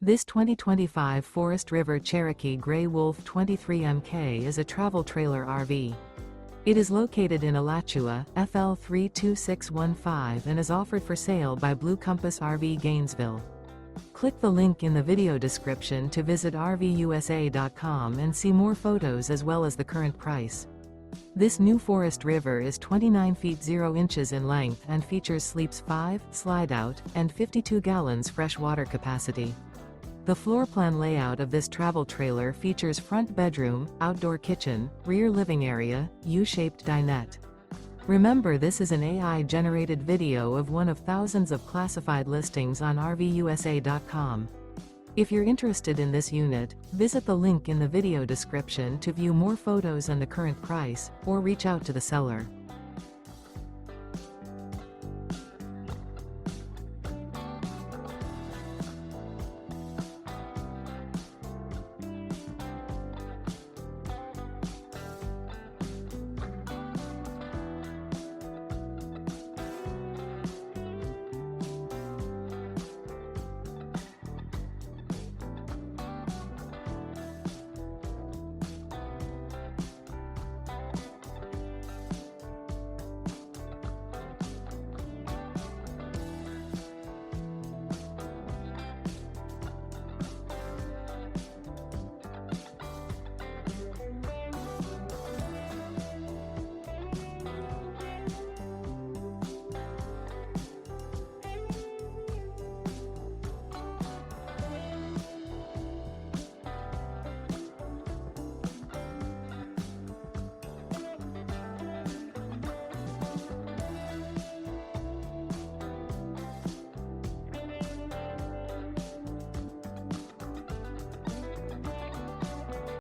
This 2025 Forest River Cherokee Grey Wolf 23MK is a travel trailer RV. It is located in Alachua, FL 32615 and is offered for sale by Blue Compass RV Gainesville. Click the link in the video description to visit RVUSA.com and see more photos as well as the current price. This new Forest River is 29 feet 0 inches in length and features sleeps 5, Slideout, and 52 gallons fresh water capacity. The floor plan layout of this travel trailer features front bedroom, outdoor kitchen, rear living area, U-shaped dinette. Remember, this is an AI-generated video of one of thousands of classified listings on RVUSA.com. If you're interested in this unit, visit the link in the video description to view more photos and the current price, or reach out to the seller.